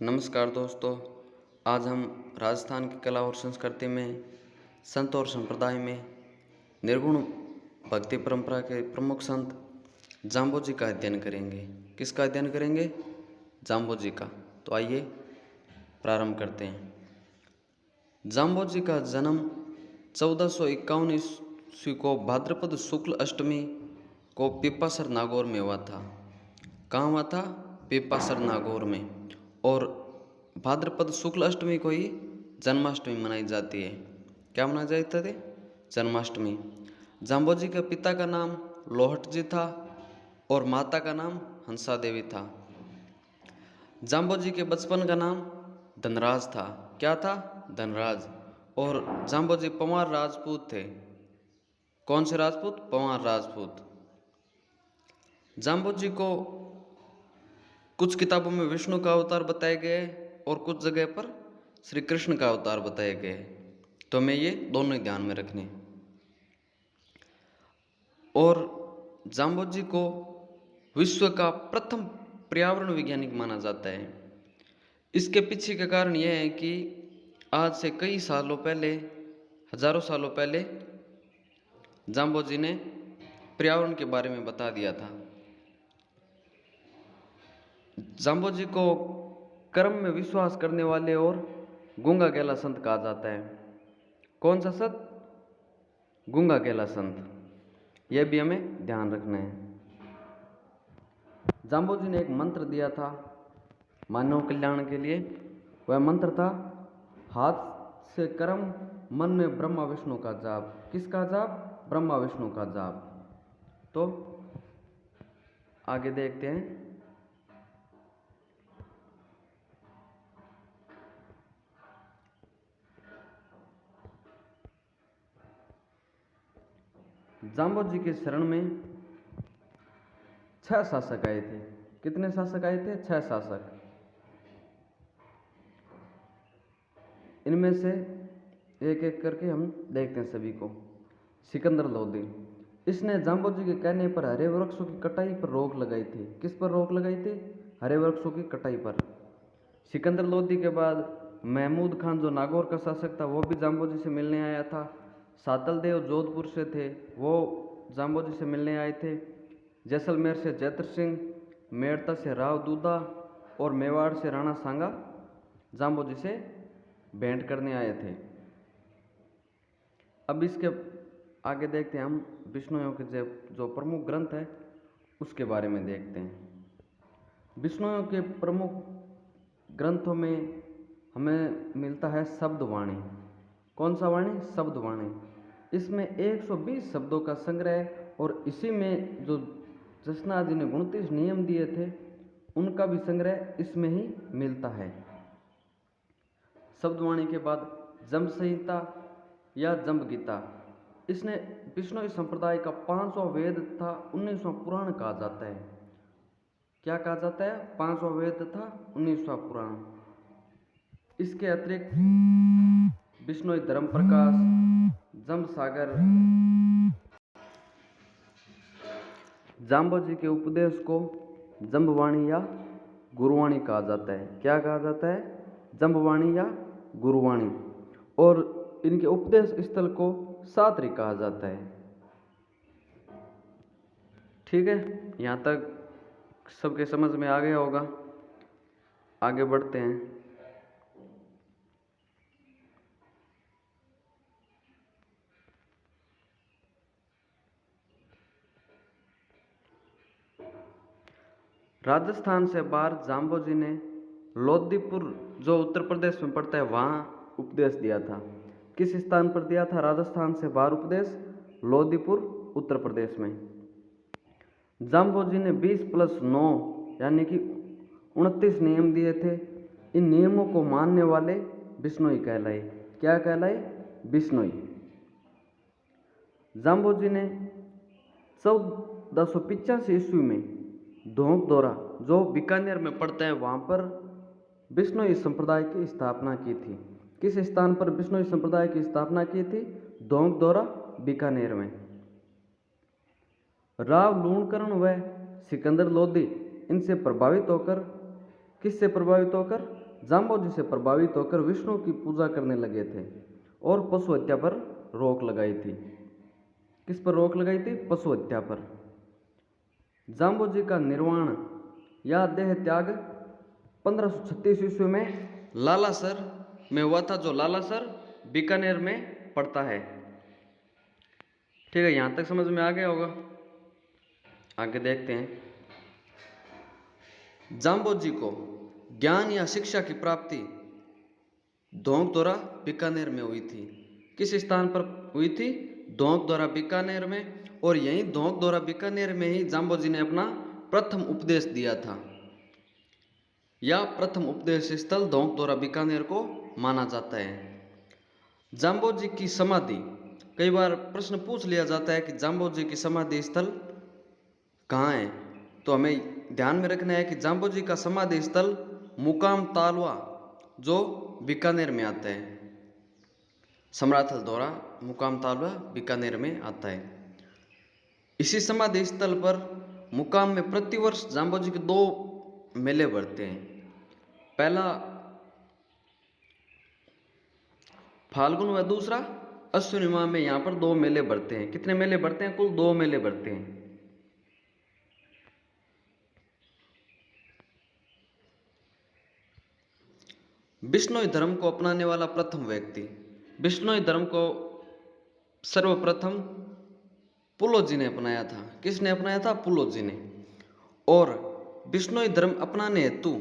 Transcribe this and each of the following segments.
नमस्कार दोस्तों। आज हम राजस्थान की कला और संस्कृति में संत और संप्रदाय में निर्गुण भक्ति परंपरा के प्रमुख संत जाम्बोजी का अध्ययन करेंगे। किसका अध्ययन करेंगे? जाम्बोजी का। तो आइए प्रारंभ करते हैं। जाम्बोजी का जन्म 1451 ईस्वी को भाद्रपद शुक्ल अष्टमी को पिपासर नागौर में हुआ था। कहाँ हुआ था? पिपासर नागौर में। और भाद्रपद शुक्ल अष्टमी को ही जन्माष्टमी मनाई जाती है। क्या मनाया जाता है? जन्माष्टमी। जाम्बोजी के पिता का नाम लोहट जी था और माता का नाम हंसा देवी था। जाम्बोजी के बचपन का नाम धनराज था। क्या था? धनराज। और जाम्बोजी पंवार राजपूत थे। कौन से राजपूत? पंवार राजपूत। जाम्बोजी को कुछ किताबों में विष्णु का अवतार बताए गए और कुछ जगह पर श्री कृष्ण का अवतार बताए गए। तो हमें ये दोनों ही ध्यान में रखने। और जाम्बोजी को विश्व का प्रथम पर्यावरण वैज्ञानिक माना जाता है। इसके पीछे का कारण यह है कि आज से कई सालों पहले, हजारों सालों पहले जाम्बोजी ने पर्यावरण के बारे में बता दिया था। जाम्बोजी को कर्म में विश्वास करने वाले और गूंगा गैला संत कहा जाता है। कौन सा संत? गूंगा गैला संत। यह भी हमें ध्यान रखना है। जाम्बोजी ने एक मंत्र दिया था मानव कल्याण के लिए। वह मंत्र था हाथ से कर्म, मन में ब्रह्मा विष्णु का जाप। किसका जाप? ब्रह्मा विष्णु का जाप। तो आगे देखते हैं। जाम्बोजी के शरण में 6 शासक आए थे। कितने शासक आए थे? 6 शासक। इनमें से एक एक करके हम देखते हैं सभी को। सिकंदर लोदी, इसने जाम्बोजी के कहने पर हरे वृक्षों की कटाई पर रोक लगाई थी। किस पर रोक लगाई थी? हरे वृक्षों की कटाई पर। सिकंदर लोदी के बाद महमूद खान जो नागौर का शासक था, वो भी जाम्बोजी से मिलने आया था। सातल देव जोधपुर से थे, वो जाम्बोजी से मिलने आए थे। जैसलमेर से जैत्र सिंह, मेड़ता से राव दूधा और मेवाड़ से राणा सांगा जाम्बोजी से भेंट करने आए थे। अब इसके आगे देखते हैं हम विष्णुओं के जो प्रमुख ग्रंथ है उसके बारे में देखते हैं। विष्णुओं के प्रमुख ग्रंथों में हमें मिलता है शब्दवाणी। कौन सा वाणी? शब्दवाणी। इसमें 120 शब्दों का संग्रह है और इसी में जो जसना जी ने 29 नियम दिए थे उनका भी संग्रह इसमें ही मिलता है। शब्दवाणी के बाद जम्ब संहिता या जम्ब गीता, इसने विष्णु संप्रदाय का 5वां वेद तथा 19वां पुराण कहा जाता है। क्या कहा जाता है? 5वां वेद तथा 19वां पुराण। इसके अतिरिक्त विष्णु धर्म प्रकाश, जम्ब सागर, जाम्बोजी के उपदेश को जम्बवाणी या गुरुवाणी कहा जाता है। क्या कहा जाता है? जम्बवाणी या गुरुवाणी। और इनके उपदेश स्थल को सात्री कहा जाता है। ठीक है, यहाँ तक सबके समझ में आ गया होगा। आगे बढ़ते हैं। राजस्थान से बाहर जाम्बोजी ने लोदीपुर जो उत्तर प्रदेश में पड़ता है वहाँ उपदेश दिया था। किस स्थान पर दिया था राजस्थान से बाहर उपदेश? लोदीपुर उत्तर प्रदेश में। जाम्बोजी ने 20+9 यानी कि 29 नियम दिए थे। इन नियमों को मानने वाले बिश्नोई कहलाए। क्या कहलाए? बिश्नोई। जाम्बोजी ने 1485 ईस्वी में धोंक दौरा जो बीकानेर में पड़ता है वहाँ पर बिश्नोई संप्रदाय की स्थापना की थी। किस स्थान पर बिश्नोई संप्रदाय की स्थापना की थी? धोंक दौरा, बीकानेर में। राव लूणकरण व सिकंदर लोदी इनसे प्रभावित होकर, किससे प्रभावित होकर? जाम्बोजी से प्रभावित होकर विष्णु की पूजा करने लगे थे और पशु हत्या पर रोक लगाई थी। किस पर रोक लगाई थी? पशु हत्या पर। जाम्बोजी का निर्वाण या देह त्याग 1536 ईस्वी में लालासर में हुआ था, जो लालासर बीकानेर में पड़ता है। ठीक है, यहाँ तक समझ में आ गया होगा। आगे देखते हैं। जाम्बोजी को ज्ञान या शिक्षा की प्राप्ति धोंकदोरा बीकानेर में हुई थी। किस स्थान पर हुई थी? धोंकदोरा बीकानेर में। और यहीं धोंकदोरा बीकानेर में ही जाम्बोजी ने अपना प्रथम उपदेश दिया था, या प्रथम उपदेश स्थल धोंकदोरा बीकानेर को माना जाता है। जाम्बोजी की समाधि, कई बार प्रश्न पूछ लिया जाता है कि जाम्बोजी की समाधि स्थल कहाँ है, तो हमें ध्यान में रखना है कि जाम्बोजी का समाधि स्थल मुकाम तालवा, जो बीकानेर में आता है। समराथल दौरा मुकाम तालवा बीकानेर में आता है। इसी समाधि स्थल पर मुकाम में प्रतिवर्ष जाम्बोजी के 2 मेले भरते हैं। पहला फाल्गुन व दूसरा अश्विनी माह में यहाँ पर 2 मेले भरते हैं। कितने मेले भरते हैं? कुल 2 मेले भरते हैं। बिश्नोई धर्म को अपनाने वाला प्रथम व्यक्ति, बिश्नोई धर्म को सर्वप्रथम पुलोजी ने अपनाया था। किसने अपनाया था? पुलोजी ने। और बिश्नोई धर्म अपनाने हेतु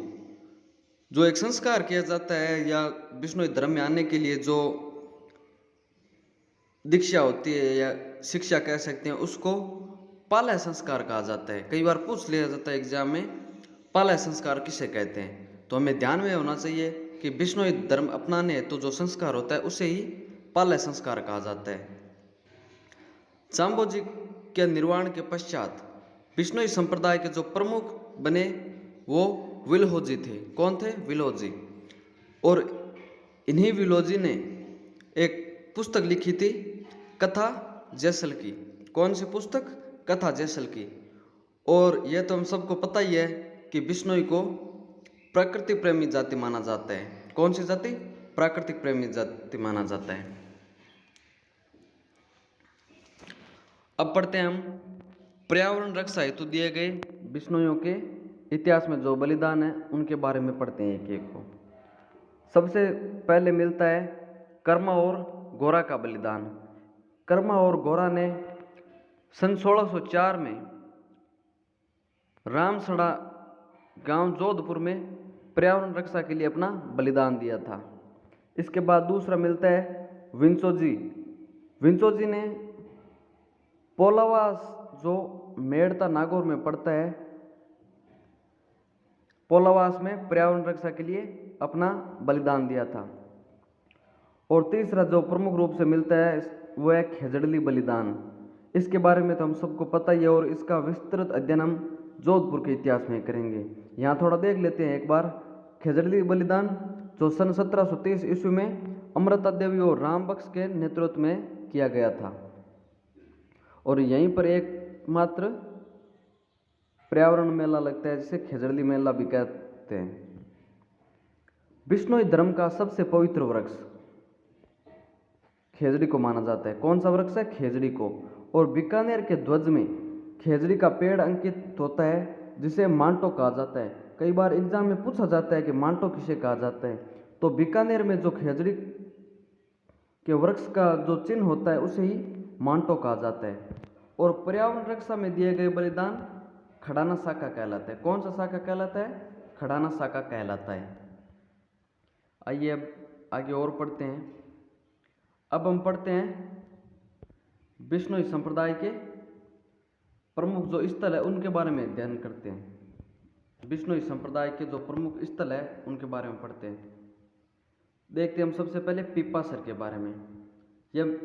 जो एक संस्कार किया जाता है, या बिश्नोई धर्म में आने के लिए जो दीक्षा होती है या शिक्षा कह सकते हैं, उसको पालय संस्कार कहा जाता है। कई बार पूछ लिया जाता है एग्जाम में, पालय संस्कार किसे कहते हैं? तो हमें ध्यान में होना चाहिए कि बिश्नोई धर्म अपनाने हेतु जो संस्कार होता है उसे ही पालय संस्कार कहा जाता है। जाम्बोजी के निर्वाण के पश्चात बिश्नोई संप्रदाय के जो प्रमुख बने वो विल्होजी थे। कौन थे? विल्होजी। और इन्हीं विल्होजी ने एक पुस्तक लिखी थी, कथा जैसल की। कौन सी पुस्तक? कथा जैसल की। और यह तो हम सबको पता ही है कि बिश्नोई को प्रकृति प्रेमी जाति माना जाता है। कौन सी जाति? प्राकृतिक प्रेमी जाति माना जाता है। अब पढ़ते हैं हम पर्यावरण रक्षा हेतु दिए गए बिश्नोइयों के इतिहास में जो बलिदान है उनके बारे में पढ़ते हैं एक एक को। सबसे पहले मिलता है कर्मा और गोरा का बलिदान। कर्मा और गोरा ने सन 1604 में रामसड़ा गांव जोधपुर में पर्यावरण रक्षा के लिए अपना बलिदान दिया था। इसके बाद दूसरा मिलता है विंचोजी। विंचोजी ने पोलावास, जो मेड़ता नागौर में पड़ता है, पोलावास में पर्यावरण रक्षा के लिए अपना बलिदान दिया था। और तीसरा जो प्रमुख रूप से मिलता है वो है खेजड़ली बलिदान। इसके बारे में तो हम सबको पता ही है और इसका विस्तृत अध्ययन हम जोधपुर के इतिहास में करेंगे। यहाँ थोड़ा देख लेते हैं एक बार। खेजड़ली बलिदान जो सन 1730 ईस्वी में अमृता देवी और राम बख्श के नेतृत्व में किया गया था। और यहीं पर एकमात्र पर्यावरण मेला लगता है जिसे खेजड़ली मेला भी कहते हैं। बिश्नोई धर्म का सबसे पवित्र वृक्ष खेजड़ी को माना जाता है। कौन सा वृक्ष है? खेजड़ी को। और बीकानेर के ध्वज में खेजड़ी का पेड़ अंकित होता है जिसे मांटो कहा जाता है। कई बार एग्जाम में पूछा जाता है कि मांटो किसे कहा जाता है, तो बीकानेर में जो खेजड़ी के वृक्ष का जो चिन्ह होता है उसे ही मांटो कहा जाता है। और पर्यावरण रक्षा में दिए गए बलिदान खड़ाना साका कहलाता है। कौन सा साका कहलाता है? खड़ाना साका कहलाता है। आइए अब आगे और पढ़ते हैं। अब हम पढ़ते हैं बिश्नोई संप्रदाय के प्रमुख जो स्थल है उनके बारे में अध्ययन करते हैं। बिश्नोई संप्रदाय के जो प्रमुख स्थल है उनके बारे में पढ़ते हैं। देखते हैं हम सबसे पहले पीपासर के बारे में। यह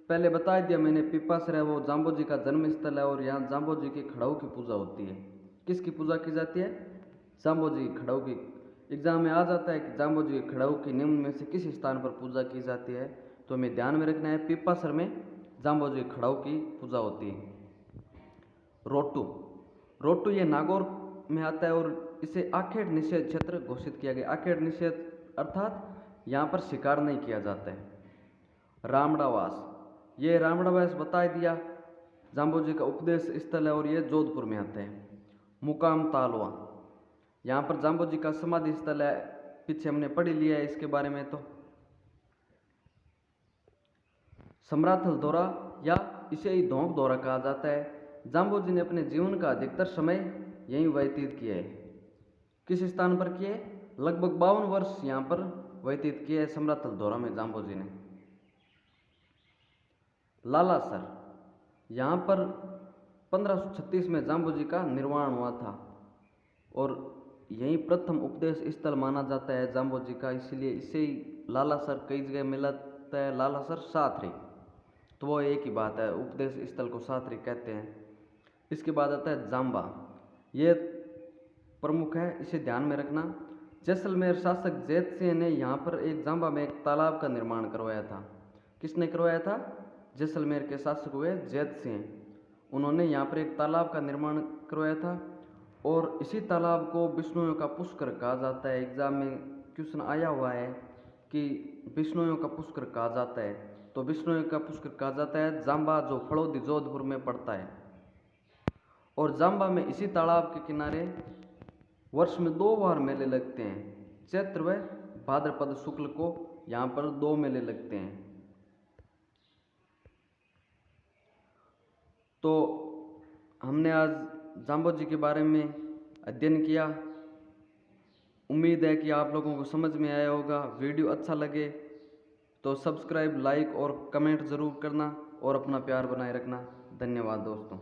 पहले बता दिया मैंने, पीपासर है वो जाम्बोजी का जन्म स्थल है और यहाँ जाम्बोजी की खड़ाऊ की पूजा होती है। किसकी पूजा की जाती है? जाम्बोजी की खड़ाऊ की। एग्जाम में आ जाता है कि जाम्बोजी की खड़ाऊ की निम्न में से किस स्थान पर पूजा की जाती है, तो हमें ध्यान में रखना है पीपासर में जाम्बोजी की खड़ाऊ की पूजा होती है। रोटू, रोटू ये नागौर में आता है और इसे आखेट निषेध क्षेत्र घोषित किया गया। आखेट निषेध अर्थात यहाँ पर शिकार नहीं किया जाता है। रामड़ावास, ये रामड़ावास बता दिया जाम्बोजी का उपदेश स्थल है और ये जोधपुर में आता है। मुकाम तालवा, यहाँ पर जाम्बोजी का समाधि स्थल है, पीछे हमने पढ़ लिया है इसके बारे में। तो सम्राथल दौरा या इसे ही धोंक दौरा कहा जाता है। जाम्बोजी ने अपने जीवन का अधिकतर समय यहीं व्यतीत किया है। किस स्थान पर किए? लगभग 52 वर्ष यहाँ पर व्यतीत किए है सम्राथल दौरा में जाम्बोजी ने। लालासर, यहाँ पर 1536 में जाम्बोजी का निर्माण हुआ था और यही प्रथम उपदेश स्थल माना जाता है जाम्बोजी का, इसलिए इसे ही लालासर कई जगह मिलता है। लालासर साथरी, तो वो एक ही बात है, उपदेश स्थल को साथरी कहते हैं। इसके बाद आता है जाम्बा, ये प्रमुख है, इसे ध्यान में रखना। जैसलमेर शासक जैत सिंह ने यहाँ पर एक जाम्बा में एक तालाब का निर्माण करवाया था। किसने करवाया था? जैसलमेर के शासक हुए जैत सिंह, उन्होंने यहाँ पर एक तालाब का निर्माण करवाया था और इसी तालाब को बिश्नोइयों का पुष्कर कहा जाता है। एग्जाम में क्वेश्चन आया हुआ है कि बिश्नोइयों का पुष्कर कहा जाता है, तो बिश्नोइयों का पुष्कर कहा जाता है जाम्बा, जो फड़ौदी जोधपुर में पड़ता है। और जाम्बा में इसी तालाब के किनारे वर्ष में 2 बार मेले लगते हैं, चैत्र व भाद्रपद शुक्ल को यहाँ पर 2 मेले लगते हैं। तो हमने आज जाम्बोजी के बारे में अध्ययन किया। उम्मीद है कि आप लोगों को समझ में आया होगा। वीडियो अच्छा लगे तो सब्सक्राइब, लाइक और कमेंट ज़रूर करना और अपना प्यार बनाए रखना। धन्यवाद दोस्तों।